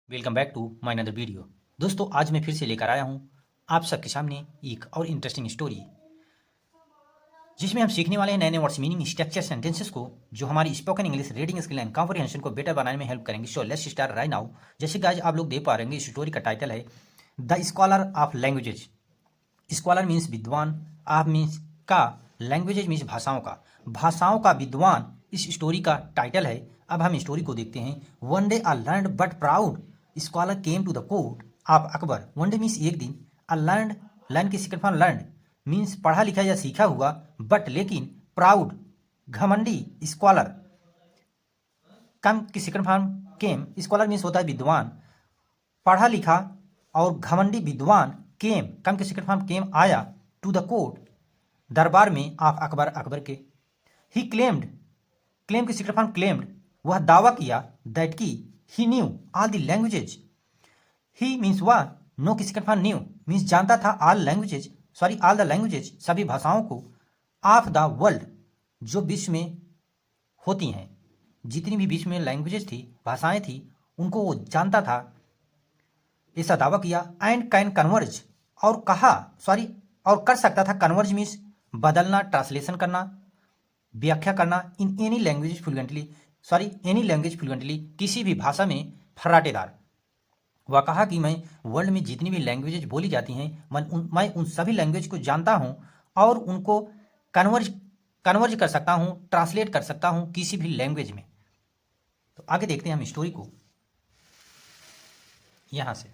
Welcome back to my another video. दोस्तों, आज मैं फिर से लेकर आया हूँ आप सबके सामने एक और इंटरेस्टिंग स्टोरी, जिसमें हम सीखने वाले हैं नए नए वर्ड्स, मीनिंग, स्ट्रक्चर, सेंटेंसेस को, जो हमारी spoken English reading skill and comprehension को बेटर बनाने में हेल्प करेंगे। So let's start right now. जैसे कि आज आप लोग देख पा रहे हैं, इस स्टोरी का टाइटल है the scholar of languages. Scholar means विद्वान, आप मीन्स का, लैंग्वेजेज मीन्स भाषाओं का विद्वान इस स्टोरी का टाइटल है। अब हम स्टोरी को देखते हैं। One day a learned but proud scholar came to the court of Akbar. One day means एक दिन, अ लर्नड, लर्न की सेकंड फॉर्म लर्नड मीन्स पढ़ा लिखा या सीखा हुआ, बट लेकिन, प्राउड घमंडी, स्कॉलर कम की सेकंड फॉर्म केम, स्कॉलर मीन्स होता है विद्वान, पढ़ा लिखा और घमंडी विद्वान, केम कम के सेकंड फॉर्म केम आया, टू द कोर्ट दरबार में, ऑफ अकबर अकबर के। ही क्लेम्ड, क्लेम की सेकंड फॉर्म क्लेम्ड, वह दावा किया, दैट की, he knew all the languages. He means वह, नो की सेकंड फॉर्म न्यू मीन्स जानता था, all languages all the languages सभी भाषाओं को, ऑफ द वर्ल्ड जो विश्व में होती हैं, जितनी भी विश्व में लैंग्वेजेज थी, भाषाएं थी, उनको वो जानता था, ऐसा दावा किया। एंड कैन कन्वर्ज, और कहा, और कर सकता था। कन्वर्ज मीन्स बदलना, ट्रांसलेशन करना, व्याख्या करना, इन एनी लैंग्वेज फ्लुएंटली किसी भी भाषा में फर्राटेदार। वह कहा कि मैं वर्ल्ड में जितनी भी लैंग्वेजेज बोली जाती हैं, मैं उन सभी लैंग्वेज को जानता हूं और उनको कन्वर्ज कर सकता हूं, ट्रांसलेट कर सकता हूं किसी भी लैंग्वेज में। तो आगे देखते हैं हम स्टोरी को यहां से।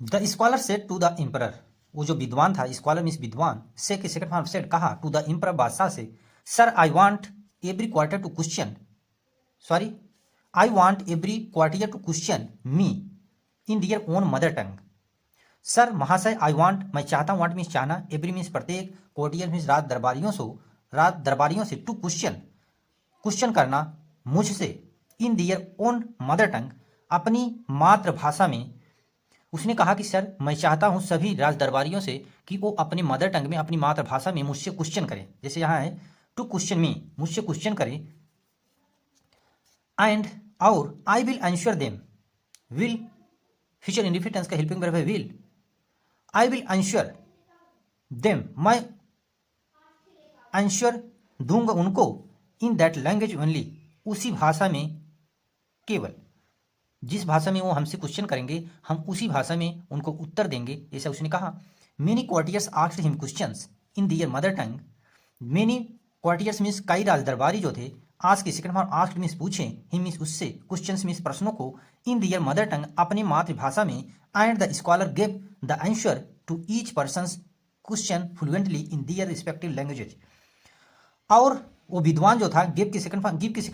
The scholar said to the emperor, वो जो विद्वान था, स्कॉलर मीन्स विद्वान, से के सेकंड फॉर्म सेड कहा, टू द एम्परर बादशाह से, sir I want every courtier to question, I want every courtier to question me in their own mother tongue. Sir महाशय, आई वांट मैं चाहता हूँ, want means चाहना, every means प्रत्येक, courtier means रात दरबारियों से, टू क्वेश्चन करना मुझसे, इन दियर ओन मदर टंग अपनी मातृभाषा में। उसने कहा कि सर मैं चाहता हूं सभी राज दरबारियों से कि वो अपनी मदर टंग में, अपनी मातृभाषा में मुझसे क्वेश्चन करें। जैसे यहाँ है टू क्वेश्चन मी, मुझसे क्वेश्चन करें। एंड और I will answer them, will future indefinite का हेल्पिंग वर्ब है will. I will answer them, मैं आंसर दूंगा उनको, इन दैट लैंग्वेज ओनली उसी भाषा में केवल, जिस भाषा में वो हमसे क्वेश्चन करेंगे हम उसी भाषा में उनको उत्तर देंगे, ऐसा उसने कहा। Many courtiers asked him questions in their mother tongue. Many courtiers means कई राज दरबारी जो थे, आस्क की सेकंड फॉर्म आस्क्ड मीन्स पूछे, हिम मीन्स उससे, क्वेश्चंस मीन्स प्रश्नों को, इन दियर मदर टंग अपनी मातृभाषा में। And the scholar give the answer to each persons question fluently in their respective languages. और वो विद्वान जो था, गिव की सेकंड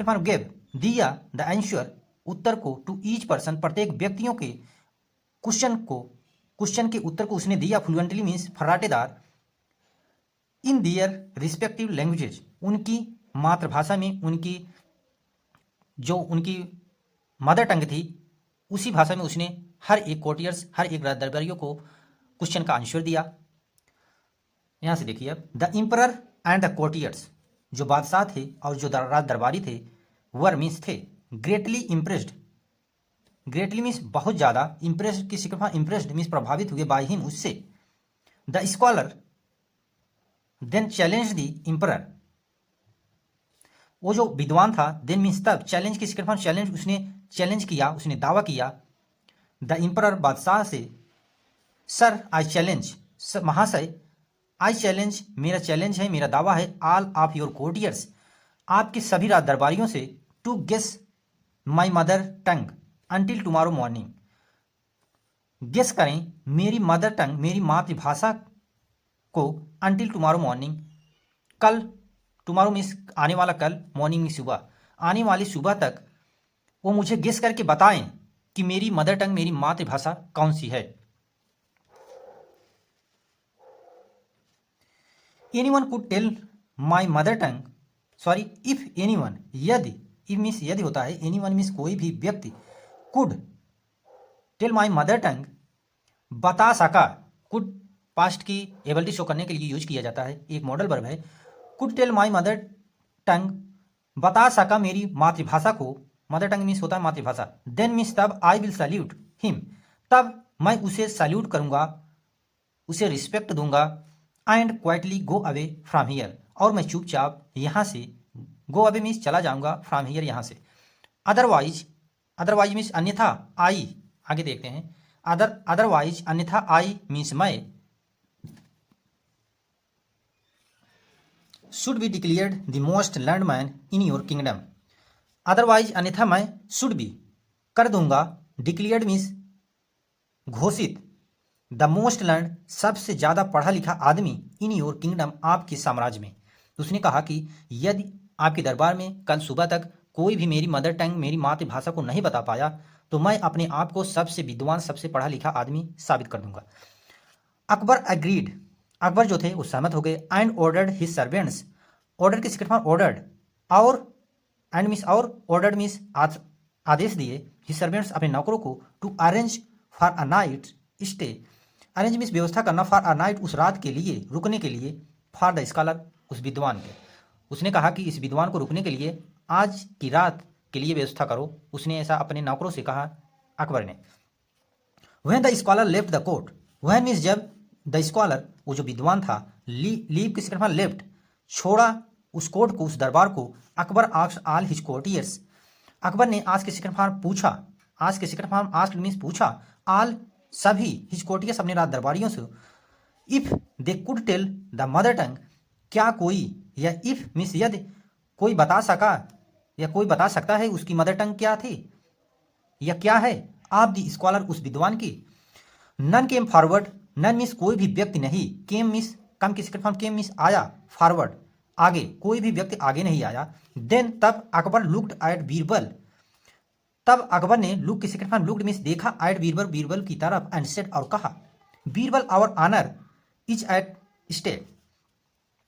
फॉर्म गिव, दिया, द आंसर उत्तर को, टू ईच पर्सन प्रत्येक व्यक्तियों के क्वेश्चन के उत्तर को उसने दिया, fluently means फर्राटेदार, in their respective languages उनकी मातृभाषा में, उनकी जो उनकी मदर टंग थी उसी भाषा में उसने हर एक कोर्टियर्स, हर एक राज दरबारियों को क्वेश्चन का आंसर दिया। यहां से देखिए अब, the emperor and the courtiers, जो बादशाह थे और जो राज दरबारी थे, वर मीन्स थे, ग्रेटली इम्प्रेस्ड, ग्रेटली मीन्स बहुत ज़्यादा, इम्प्रेस्ड की सिक्का इम्प्रेस्ड मीन्स प्रभावित हुए, बाय हिम उससे। The scholar then challenge the emperor, वो जो विद्वान था, देन मीन्स तब, चैलेंज की सिक्का चैलेंज, उसने चैलेंज किया, उसने दावा किया, द इंपरर बादशाह से, सर आई चैलेंज, महाशय, आई चैलेंज मेरा चैलेंज है, मेरा दावा है, ऑल ऑफ योर कोर्टियर्स आपके सभी राज दरबारियों से, to guess my mother tongue until tomorrow morning, guess करें मेरी मदर टंग, मेरी मातृभाषा को, अंटिल टुमारो मॉर्निंग कल, टुमारो मीन्स आने वाला कल, मॉर्निंग मीन्स सुबह, आने वाली सुबह तक वो मुझे गेस करके बताएं कि मेरी मदर टंग, मेरी मातृभाषा कौन सी है। Anyone could tell my mother tongue, if anyone, यदि, इफ मीन्स यदि होता है, एनीवन मीन्स कोई भी व्यक्ति, could tell my mother tongue बता सका, कुड पास्ट की एबिलिटी शो करने के लिए यूज किया जाता है, एक मॉडल वर्ब है। Could tell my mother tongue बता सका मेरी मातृभाषा को, मदर टंग मीन्स होता है मातृभाषा। देन मीन्स तब आई विल सैल्यूट हिम, तब मैं उसे सैल्यूट करूंगा, उसे रिस्पेक्ट दूंगा। And quietly go away from here, और मैं चुपचाप यहाँ से, गो अवे मीन्स चला जाऊंगा, फ्रॉम हियर यहाँ से। अदरवाइज, अदरवाइज मीन्स अन्यथा, आई, आगे देखते हैं। अदरवाइज अन्यथा, आई मीन्स मैं, should be declared the most learned man in your kingdom. Otherwise अन्यथा मैं शुड बी कर दूंगा, डिक्लेयर्ड मीन्स घोषित, द मोस्ट लर्न सबसे ज़्यादा पढ़ा लिखा आदमी, इन योर किंगडम आपके साम्राज्य में। तो उसने कहा कि यदि आपके दरबार में कल सुबह तक कोई भी मेरी मदर टंग, मेरी मातृभाषा को नहीं बता पाया, तो मैं अपने आप को सबसे विद्वान, सबसे पढ़ा लिखा आदमी साबित कर दूंगा। अकबर एग्रीड, अकबर जो थे वो सहमत हो गए। And ordered his servants, order की सेकंड फॉर्म ऑर्डर्ड, और एंड मीन्स और, ऑर्डर्ड मीन्स आदेश दिए, हिज सर्वेंट्स अपने नौकरों को, to arrange for a night stay, arrange means व्यवस्था करना, फॉर अ नाइट उस रात के लिए, रुकने के लिए, फॉर द स्कॉलर उस विद्वान के। उसने कहा कि इस विद्वान को रुकने के लिए आज की रात के लिए व्यवस्था करो, उसने ऐसा अपने नौकरों से कहा अकबर ने। वह the scholar left the court, वह मीन्स जब द स्कॉलर वो जो विद्वान था, लीव की सेकंड फॉर्म लेफ्ट, छोड़ा उस कोर्ट को, उस दरबार को। Akbar asked all his courtiers, Akbar ने आज के सेकंड फॉर्म पूछा, आज के सेकंड फॉर्म आस्क्ड मीन्स पूछा, ऑल सभी, हिज कोर्टियर्स अपने राज दरबारियों से, if they could tell the mother tongue, क्या कोई, या इफ मीन्स यदि कोई बता सका, या कोई बता सकता है उसकी मदर टंग क्या थी या क्या है, आप दी स्कॉलर उस विद्वान की। None came forward, none means कोई भी व्यक्ति नहीं, केम मीन्स कम की सेकंड फॉर्म, केम मीन्स आया, फॉरवर्ड आगे, कोई भी व्यक्ति आगे नहीं आया। देन तब अकबर लुक्ड एट बीरबल, तब अकबर ने, लुक की सेकंड फॉर्म लुक्ड मीन्स देखा, एट बीरबल, बीरबल की तरफ, एंड सेड और कहा, Birbal our honour is at stake,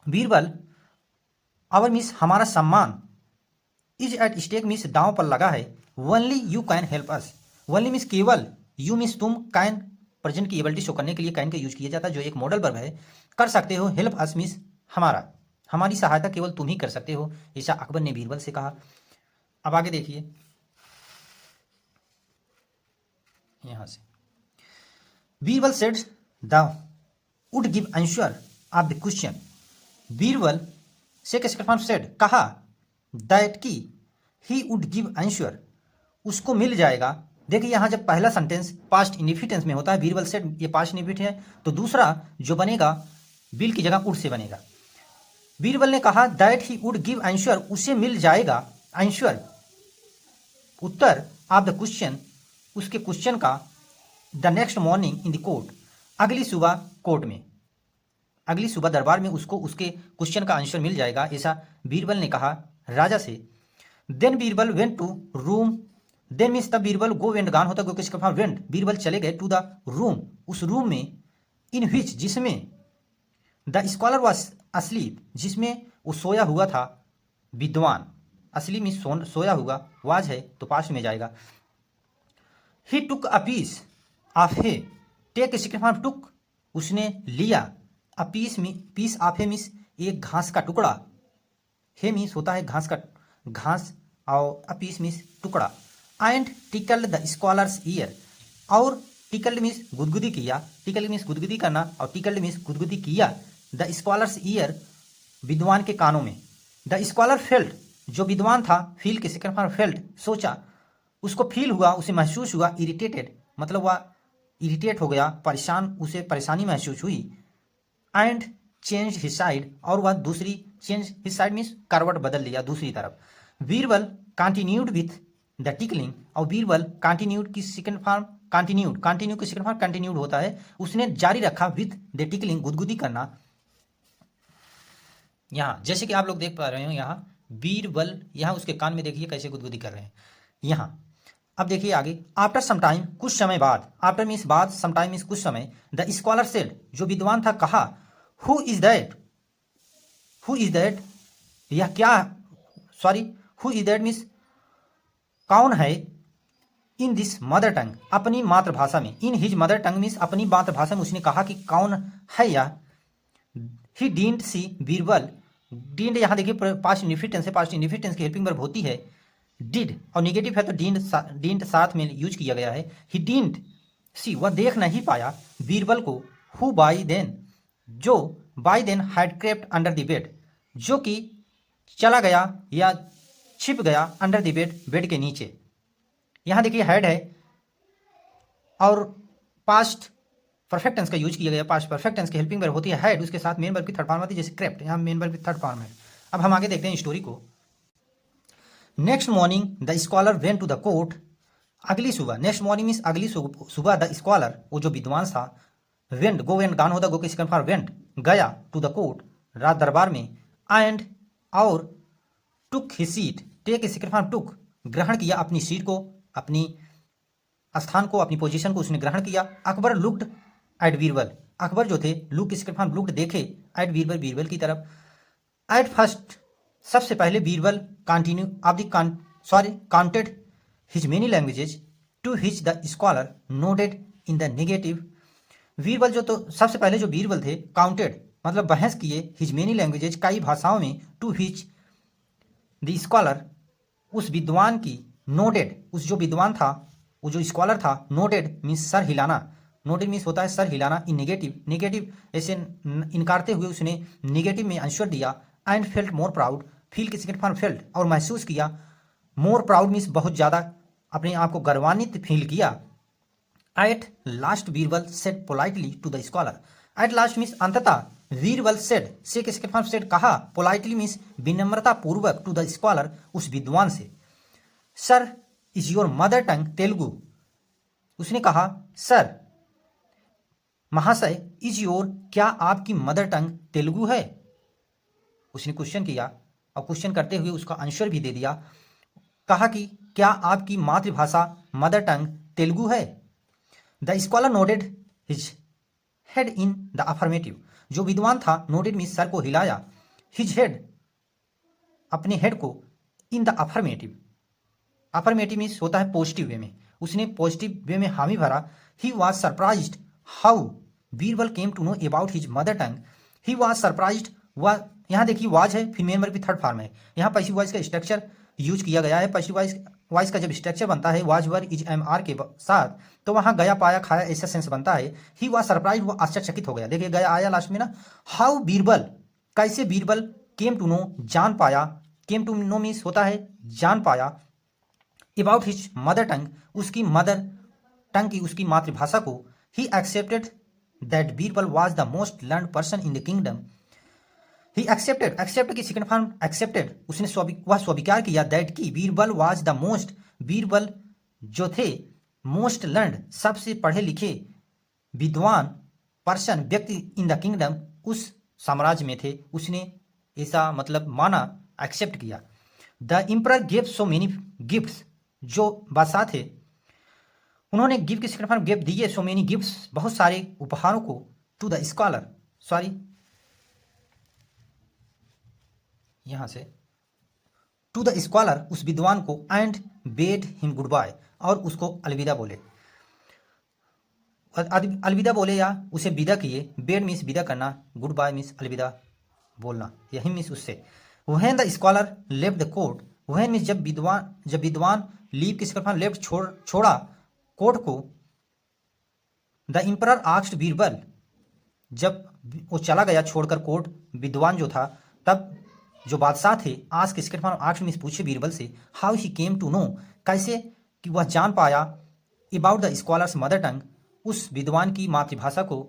Birbal our means हमारा सम्मान, इज एट स्टेक मीन्स दांव पर लगा है। Only you can help us, only means केवल, यू मीन्स तुम, कैन प्रेजेंट की एबिलिटी शो करने के लिए कैन का यूज किया जाता है, जो एक मॉडल वर्ब है, कर सकते हो। हेल्प अस मीन्स हमारा, हमारी सहायता केवल तुम ही कर सकते हो, ऐसा अकबर ने बीरबल से कहा। अब आगे देखिए यहां से, Birbal said the wood give answer of the question, Birbal से के सेकंड फॉर्म सेड कहा, दैट की ही वुड गिव आंसर उसको मिल जाएगा। देखिए यहाँ जब पहला सेंटेंस पास्ट इंडिफिटेंस में होता है, बीरबल सेड, ये पास्ट इंडिफिटेंस है, तो दूसरा जो बनेगा विल की जगह वुड से बनेगा। बीरबल ने कहा that he would give answer, उसे मिल जाएगा answer, Uttar, of the question, उसके क्वेश्चन का, the next morning in the court, अगली सुबह कोर्ट में, अगली सुबह दरबार में उसको उसके क्वेश्चन का आंसर मिल जाएगा, ऐसा बीरबल ने कहा राजा से। Then Birbal went to room, then means तब बीरबल, गो वेंट गान होता है, क्योंकि इसका वेंट, बीरबल चले गए टू द रूम, उस रूम में, इन विच जिसमें, द स्कॉलर वॉज अस्लीप, जिसमें वो सोया हुआ था, विद्वान, असली मीन्स सोया हुआ, वाज है तो पास्ट में जाएगा। He took a piece of hay, take a second form took, उसने लिया, अ पीस में, पीस ऑफ हे मीन्स एक घास का टुकड़ा, हे मीन्स होता है घास का, घास, और अ पीस मीन्स टुकड़ा। And tickled the scholars year, और टिकल्ड मीन्स गुदगुदी किया, टिकल्ड मीन्स गुदगुदी करना, और टिकल्ड मीन्स गुदगुदी किया, द स्कॉलर्स ईयर विद्वान के कानों में। द स्कॉलर फेल्ट, जो विद्वान था, फील के सेकंड फॉर्म फेल्ट, सोचा, उसको फील हुआ, उसे महसूस हुआ, इरिटेटेड मतलब वह इरिटेट हो गया, परेशान, उसे परेशानी महसूस हुई। एंड चेंज हिज साइड, और वह दूसरी, चेंज हिज साइड मीन्स करवट बदल लिया दूसरी तरफ। Birbal continued with the tickling, और बीरबल कंटिन्यूड की सेकंड फॉर्म कंटिन्यूड, कंटिन्यू की सेकंड फॉर्म कंटिन्यूड होता है, उसने जारी रखा, विथ द टिकलिंग गुदगुदी करना। यहाँ जैसे कि आप लोग देख पा रहे हो, यहाँ बीरबल, यहाँ उसके कान में देखिए कैसे गुदगुदी कर रहे हैं यहाँ। अब देखिए आगे, आफ्टर सम टाइम, कुछ समय बाद, आफ्टर मीन्स बाद, सम टाइम मीन्स कुछ समय, द स्कॉलर सेड, जो विद्वान था कहा, who is that, who is that, यह क्या, sorry, who is that means कौन है, इन दिस मदर टंग, अपनी मातृभाषा में, in his mother tongue means अपनी मातृभाषा में, उसने कहा कि कौन है यह। ही डींट सी, बीरबल, डींट यहाँ देखिए पास्ट इंडिफिटेंस है, पास्ट इंडिफिटेंस की हेल्पिंग वर्ब होती है, डिड और निगेटिव है तो डिंट साथ में यूज किया गया है। ही डिंट सी, वह देख नहीं पाया बीरबल को, हु बाई देन, जो by then had crept under the bed, जो कि चला गया या छिप गया अंडर द बेड, बेड के नीचे। यहाँ देखिए हैड है और पास्ट परफेक्ट टेंस का यूज किया गया। पास्ट परफेक्ट टेंस की हेल्पिंग वर्ब होती है हैड, उसके साथ मेन वर्ब की थर्ड फॉर्म आती है, जैसे क्रेप्ट, यहाँ मेन वर्ब की थर्ड फॉर्म है। अब हम आगे देखते हैं स्टोरी को। Next morning the scholar went to the court, अगली सुबह, नेक्स्ट मॉर्निंग मीन्स अगली सुबह, द स्कॉलर, वो जो विद्वान था, वेंट, गो वेंट, गान होता, गो के सेकंड फॉर्म वेंट, गया, टू द कोर्ट, रात दरबार में, एंड और took his seat, take a second form took, ग्रहण किया अपनी सीट को, अपनी स्थान को, अपनी पोजीशन को उसने ग्रहण किया। अकबर लुक्ड एट बीरबल, अकबर जो थे, लुक के सेकंड फॉर्म लुक्ड, देखे, एट बीरबल, बीरबल की तरफ। एट फर्स्ट, सबसे पहले Birbal, continue of the counted his many languages to his the scholar noted in the negative. Birbal जो, तो सबसे पहले जो बीरबल थे, काउंटेड मतलब बहस किए, हिज मेनी लैंग्वेजेज, कई भाषाओं में, टू हिज द स्कॉलर, उस विद्वान की, नोटेड, उस जो विद्वान था, वो जो स्कॉलर था, नोटेड मीन्स सर हिलाना, नोटेड मीन्स होता है सर हिलाना, इन नेगेटिव, नेगेटिव ऐसे इनकारते हुए उसने नेगेटिव में आंसर दिया। And felt more proud, feel के सेकंड फॉर्म फेल्ट, और महसूस किया, मोर प्राउड मीन्स बहुत ज़्यादा अपने आप को गर्वान्वित फील किया। At last Birbal said politely to the scholar, at last means अंततः, बीरबल सेड, से के सेकंड फॉर्म सेड कहा, पोलाइटली मीन्स विनम्रता पूर्वक, टू द स्कॉलर उस विद्वान से, sir is your mother tongue Telugu, उसने कहा सर, महाशय, इज योर, क्या आपकी मदर टंग तेलुगु है, उसने क्वेश्चन किया और क्वेश्चन करते हुए उसका आंसर भी दे दिया, कहा कि क्या आपकी मातृभाषा मदर टंग तेलुगु है। The scholar nodded his head in the affirmative, जो विद्वान था, नोडेड मीन्स सर को हिलाया, हिज हेड, अपने हेड को, in the affirmative, affirmative means होता है पॉजिटिव वे में, उसने पॉजिटिव वे में हामी भरा। He was surprised how Birbal came to know about his mother tongue, he was surprised, वह, यहाँ देखिए वाज है, फिर मेन वर्ब की थर्ड फॉर्म है, यहाँ पैसिव वॉइस का स्ट्रक्चर यूज किया गया है। पैसिव वॉइस का जब स्ट्रक्चर बनता है was were is am are के साथ, तो वहाँ गया पाया खाया ऐसा सेंस बनता है। ही वॉज सरप्राइज, वो आश्चर्यचकित हो गया, देखिए गया आया लास्ट में ना। हाउ बीरबल, कैसे बीरबल, केम टू नो, जान पाया, केम टू नो मीन्स होता है जान पाया, अबाउट हिज मदर टंग, उसकी मदर टंग की, उसकी मातृभाषा को। He accepted that Birbal was the most learn person in the kingdom, he accepted, accept की सेकंड फॉर्म एक्सेप्टेड, उसने वह स्वीकार किया, दैट की Birbal was the most, Birbal जो थे, मोस्ट लर्नड, सबसे पढ़े लिखे, विद्वान, पर्सन, व्यक्ति, इन द किंगडम, उस साम्राज्य में थे, उसने ऐसा मतलब माना, एक्सेप्ट किया। The emperor give so many gifts, जो बादशाह थे उन्होंने गिफ्ट की सेकंड फॉर्म गिफ्ट दिए, सो मेनी गिफ्ट्स, बहुत सारे उपहारों को, टू द स्कॉलर, सॉरी यहां से, टू द स्कॉलर, उस विद्वान को, and bade him good bye, और उसको अलविदा बोले, अलविदा बोले या उसे विदा किए। बेड मीन्स विदा करना, गुड बाय मीन्स अलविदा बोलना, यही मीन्स उससे। When the scholar left the court, when means जब विद्वान लीव किसका फॉर्म लेफ्ट, छोड़ा कोर्ट को। द इम्परर आस्क्ड बीरबल, जब वो चला गया छोड़कर कोर्ट, विद्वान जो था, तब जो बादशाह थे, आज के सेकंड फॉर्म आस्क्ड मीन्स पूछे बीरबल से, how he came to know, कैसे कि वह जान पाया, about the scholar's mother tongue, उस विद्वान की मातृभाषा को।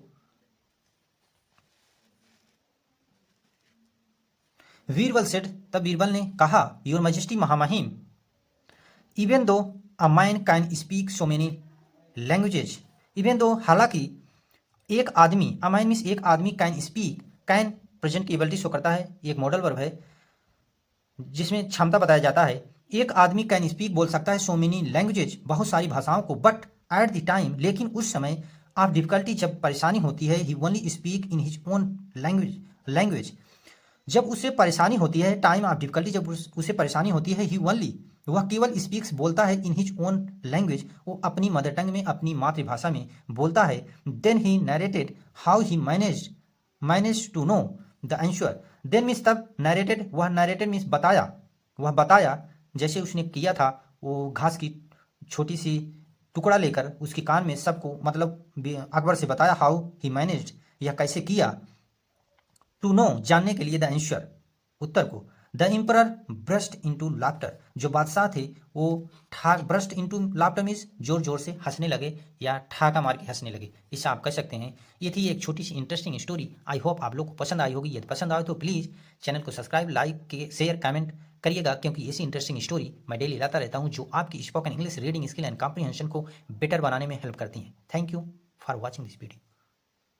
बीरबल सेड, तब बीरबल ने कहा, योर मैजेस्टी महामहिम, even though a man can speak so many languages, even though हालांकि एक आदमी, अ मैन मीन्स एक आदमी, कैन स्पीक, कैन प्रेजेंट की एबिलिटी शो करता है, एक मॉडल वर्ब है जिसमें क्षमता बताया जाता है। एक आदमी कैन स्पीक बोल सकता है, सो मेनी लैंग्वेजेज, बहुत सारी भाषाओं को, बट एट द टाइम, लेकिन उस समय, ऑफ डिफिकल्टी, जब परेशानी होती है, he only speak in his own language, जब उसे परेशानी होती है, टाइम ऑफ डिफिकल्टी, जब उसे परेशानी होती है, ही ओनली, वह केवल स्पीक्स बोलता है, इन हिज ओन लैंग्वेज, वो अपनी मदर टंग में, अपनी मातृभाषा में बोलता है। Then he narrated how he manage to know the answer, then means तब, नरेटेड, वह नरेटेड मीन्स बताया, वह बताया, जैसे उसने किया था, वो घास की छोटी सी टुकड़ा लेकर उसके कान में सबको मतलब अकबर से बताया हाउ ही मैनेज्ड, यह कैसे किया। टू नो जानने के लिए द आंसर उत्तर को। The emperor burst into laughter, जो बादशाह थे वो ठाक ब्रस्ट इनटू लाफ्टर मीन्स जोर जोर से हंसने लगे या ठाका मार के हंसने लगे, इसे आप कह सकते हैं। ये थी एक छोटी सी इंटरेस्टिंग स्टोरी। आई होप आप लोग को पसंद आई होगी। यदि पसंद आए तो प्लीज़ चैनल को सब्सक्राइब, लाइक के शेयर कमेंट करिएगा, क्योंकि ऐसी इंटरेस्टिंग स्टोरी मैं डेली लाता रहता हूँ जो आपकी spoken English reading skill and comprehension को बेटर बनाने में हेल्प करती हैं। Thank you for watching this video.